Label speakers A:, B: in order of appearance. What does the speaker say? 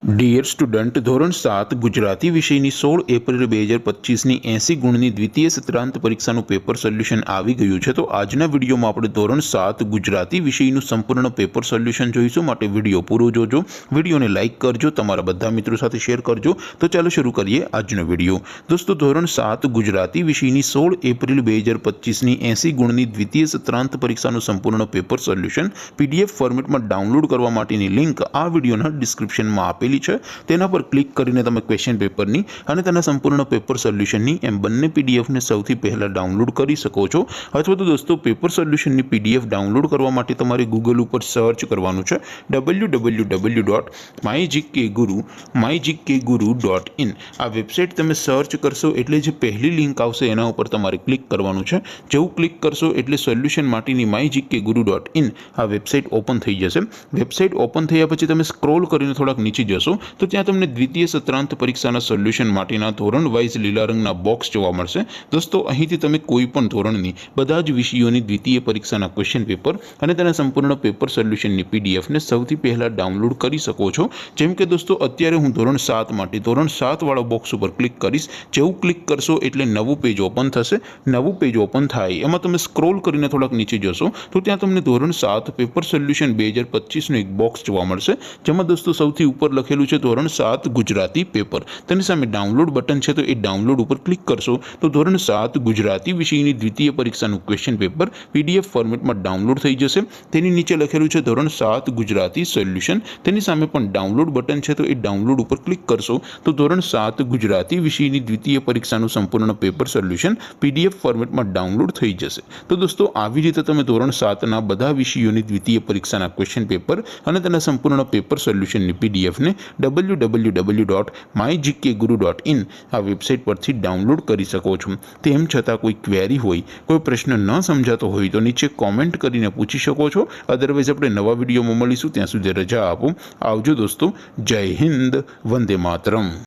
A: Dear student, ધોરણ 7 ગુજરાતી વિષયની 16 April 2025ની 80 ગુણની દ્વિતીય સત્રાંત પરીક્ષાનું પેપર સોલ્યુશન આવી ગયું છે। તો આજના વિડીયોમાં આપણે ધોરણ 7 ગુજરાતી વિષયનું સંપૂર્ણ પેપર સોલ્યુશન જોઈશું। માટે વિડીયો પૂરો જોજો, વિડીયોને લાઇક કરજો, તમારા બધા મિત્રો સાથે શેર કરજો। તો ચાલો શરૂ કરીએ આજનો વિડીયો। દોસ્તો, ધોરણ 7 ગુજરાતી વિષયની 16 એપ્રિલ 2025ની 80 ગુણની દ્વિતીય સત્રાંત પરીક્ષાનું સંપૂર્ણ પેપર સોલ્યુશન PDF ફોર્મેટમાં ડાઉનલોડ કરવા માટેની લિંક આ વિડીયોના ડિસ્ક્રિપ્શનમાં આપેલી છે। તેના પર ક્લિક કરીને તમે ક્વેશ્ચન પેપરની અને તેના સંપૂર્ણ પેપર સોલ્યુશનની એમ બંને પીડીએફને સૌથી પહેલા ડાઉનલોડ કરી શકો છો। અથવા તો દોસ્તો, પેપર સોલ્યુશનની પીડીએફ ડાઉનલોડ કરવા માટે તમારે ગૂગલ ઉપર સર્ચ કરવાનું છે www.mygkguru.in। આ વેબસાઇટ તમે સર્ચ કરશો એટલે જે પહેલી લિંક આવશે એના ઉપર તમારે ક્લિક કરવાનું છે। જેવું ક્લિક કરશો એટલે સોલ્યુશન માટેની mygkguru.in આ વેબસાઇટ ઓપન થઈ જશે। વેબસાઇટ ઓપન થયા પછી તમે સ્ક્રોલ કરીને થોડાક નીચે જશો તો ત્યાં તમને દ્વિતીય સત્રાંત પરીક્ષાના સોલ્યુશન માટેના ધોરણ વાઇઝ લીલા રંગના બોક્સ જોવા મળશે। દોસ્તો, અહીંથી તમે કોઈ પણ ધોરણની બધા જ વિષયોની દ્વિતીય પરીક્ષાના ક્વેશ્ચન પેપર અને તેના સંપૂર્ણ પેપર સોલ્યુશનની પીડીએફને સૌથી પહેલાં ડાઉનલોડ કરી શકો છો। જેમ કે દોસ્તો, અત્યારે હું ધોરણ 7 માટે ધોરણ 7 વાળા બોક્સ ઉપર ક્લિક કરીશ। જેવું ક્લિક કરશો એટલે નવું પેજ ઓપન થશે। નવું પેજ ઓપન થાય એમાં તમે સ્ક્રોલ કરીને થોડાક નીચે જશો તો ત્યાં તમને ધોરણ 7 પેપર સોલ્યુશન 2025નું એક બોક્સ જોવા મળશે, જેમાં દોસ્તો સૌથી ઉપર લખેલું છે ધોરણ 7 ગુજરાતી પેપર। તેની સામે ડાઉનલોડ બટન છે, તો એ ડાઉનલોડ ઉપર ક્લિક કરશો તો ધોરણ 7 ગુજરાતી વિષયની દ્વિતીય પરીક્ષાનું ક્વેશ્ચન પેપર PDF ફોર્મેટમાં ડાઉનલોડ થઈ જશે। તેની નીચે લખેલું છે ધોરણ 7 ગુજરાતી સોલ્યુશન। તેની સામે પણ ડાઉનલોડ બટન છે, તો એ ડાઉનલોડ ઉપર ક્લિક કરશો તો ધોરણ 7 ગુજરાતી વિષયની દ્વિતીય પરીક્ષાનું સંપૂર્ણ પેપર સોલ્યુશન PDF ફોર્મેટમાં ડાઉનલોડ થઈ જશે। તો દોસ્તો, આવી રીતે તમે ધોરણ 7ના બધા વિષયોની દ્વિતીય પરીક્ષાના ક્વેશ્ચન પેપર અને તેના સંપૂર્ણ પેપર સોલ્યુશનની પીડીએફને www.mygkguru.in આ વેબસાઇટ પરથી ડાઉનલોડ કરી શકો છો। તેમ છતાં કોઈ ક્વેરી હોય, કોઈ પ્રશ્ન ન સમજાતો હોય તો નીચે કોમેન્ટ કરીને પૂછી શકો છો। અદરવાઇઝ આપણે નવા વિડીયોમાં મળીશું, ત્યાં સુધી રજા આપો। આવજો દોસ્તો, જય હિન્દ, વંદે માતરમ।